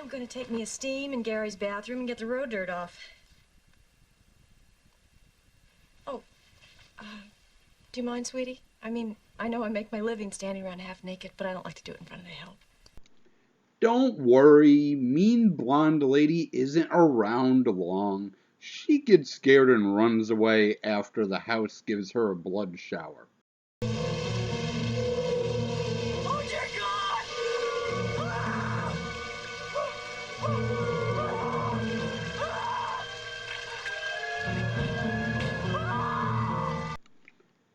I'm gonna take me a steam in Gary's bathroom and get the road dirt off. Oh, do you mind, sweetie? I mean, I know I make my living standing around half naked, but I don't like to do it in front of the help. Don't worry, mean blonde lady isn't around long. She gets scared and runs away after the house gives her a blood shower. Oh, dear God!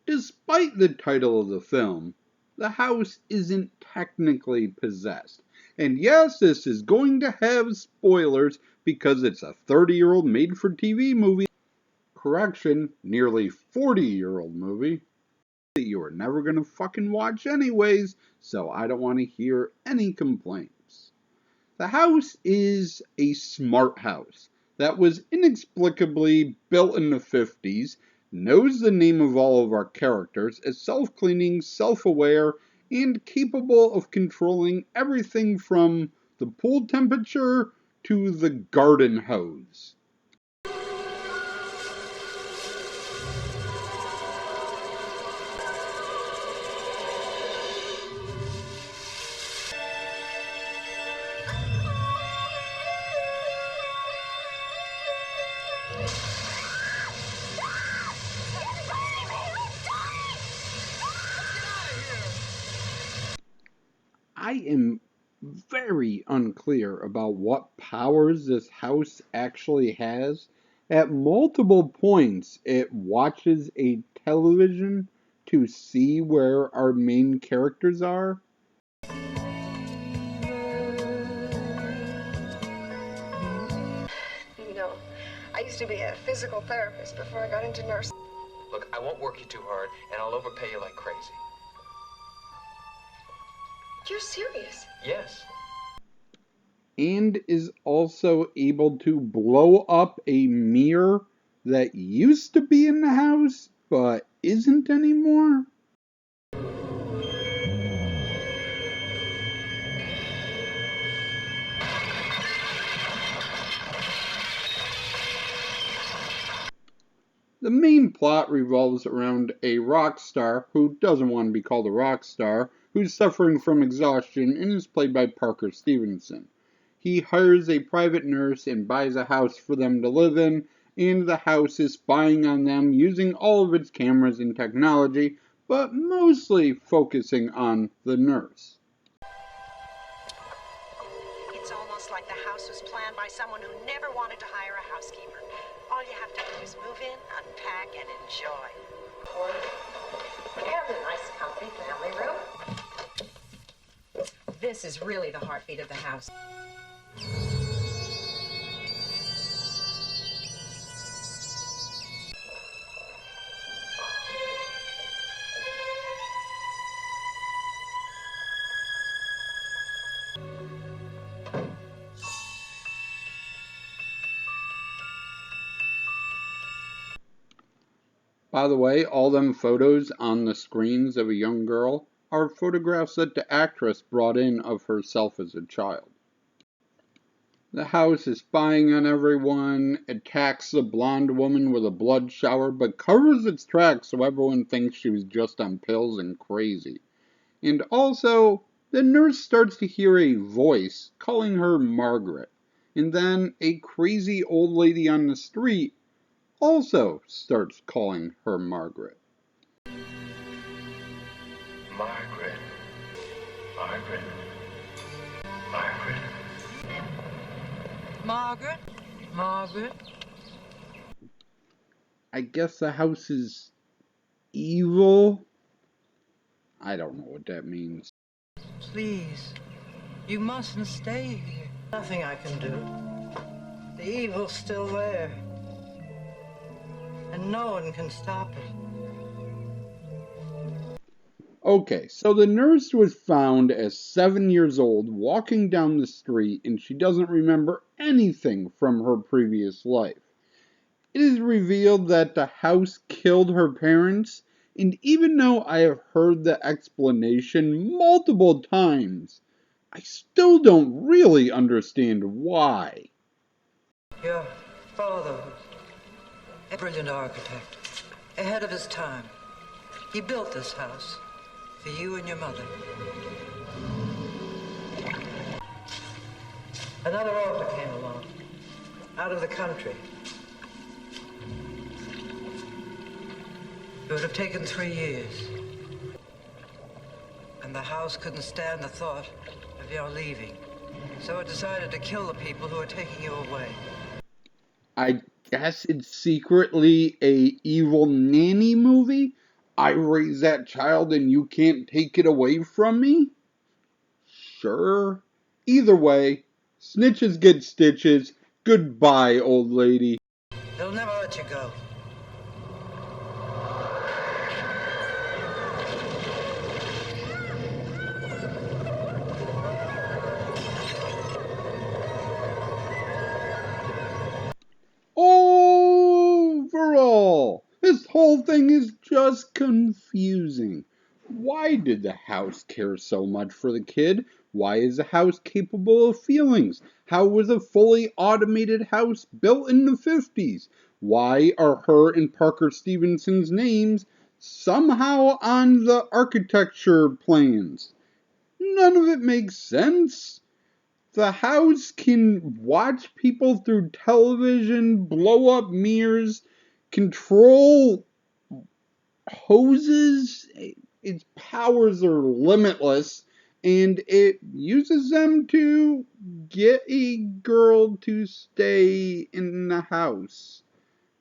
Despite the title of the film, the house isn't technically possessed. And yes, this is going to have spoilers because it's a 30-year-old made-for-TV movie. Correction, nearly 40-year-old movie that you are never going to fucking watch anyways, so I don't want to hear any complaints. The house is a smart house that was inexplicably built in the 50s, knows the name of all of our characters, is self-cleaning, self-aware, and capable of controlling everything from the pool temperature to the garden hose. I am very unclear about what powers this house actually has. At multiple points, it watches a television to see where our main characters are. No, I used to be a physical therapist before I got into nursing. Look, I won't work you too hard, and I'll overpay you like crazy. You're serious? Yes. And is also able to blow up a mirror that used to be in the house but isn't anymore. The main plot revolves around a rock star who doesn't want to be called a rock star, who's suffering from exhaustion and is played by Parker Stevenson. He hires a private nurse and buys a house for them to live in, and the house is spying on them using all of its cameras and technology, but mostly focusing on the nurse. It's almost like the house was planned by someone who never wanted to hire a housekeeper. All you have to do is move in, unpack, and enjoy. And a nice, comfy family room. This is really the heartbeat of the house. By the way, all them photos on the screens of a young girl are photographs that the actress brought in of herself as a child. The house is spying on everyone, attacks the blonde woman with a blood shower, but covers its tracks so everyone thinks she was just on pills and crazy. And also, the nurse starts to hear a voice calling her Margaret. And then a crazy old lady on the street also starts calling her Margaret. Margaret. Margaret. Margaret. Margaret? Margaret? I guess the house is evil? I don't know what that means. Please, you mustn't stay here. Nothing I can do. The evil's still there. And no one can stop it. Okay, so the nurse was found as 7 years old walking down the street and she doesn't remember anything from her previous life. It is revealed that the house killed her parents, and even though I have heard the explanation multiple times, I still don't really understand why. Your father was a brilliant architect, ahead of his time. He built this house for you and your mother. Another author came along, out of the country. It would have taken 3 years. And the house couldn't stand the thought of your leaving. So it decided to kill the people who are taking you away. I guess it's secretly a evil nanny movie? I raised that child and you can't take it away from me? Sure. Either way, snitches get stitches. Goodbye, old lady. They'll never let you go. Overall, this whole thing is just confusing. Why did the house care so much for the kid? Why is the house capable of feelings? How was a fully automated house built in the 50s? Why are her and Parker Stevenson's names somehow on the architecture plans? None of it makes sense. The house can watch people through television, blow up mirrors, control hoses. Its powers are limitless, and it uses them to get a girl to stay in the house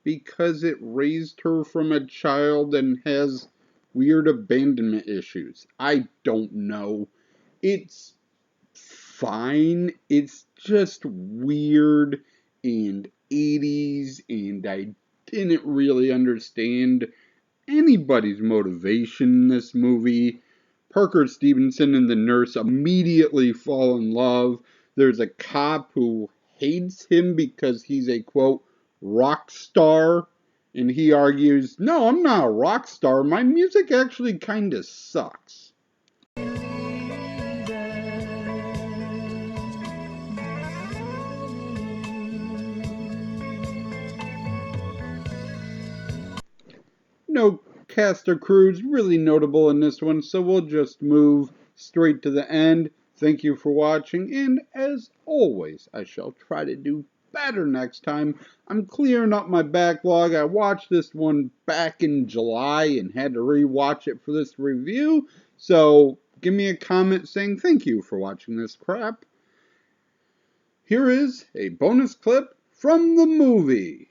because it raised her from a child and has weird abandonment issues. I don't know. It's fine. It's just weird and 80s, and I didn't really understand anybody's motivation in this movie. Parker Stevenson and the nurse immediately fall in love. There's a cop who hates him because he's a quote rock star. And he argues, no, I'm not a rock star. My music actually kind of sucks. No cast or crews really notable in this one, so we'll just move straight to the end. Thank you for watching, and as always, I shall try to do better next time. I'm clearing up my backlog. I watched this one back in July and had to rewatch it for this review, so give me a comment saying thank you for watching this crap. Here is a bonus clip from the movie.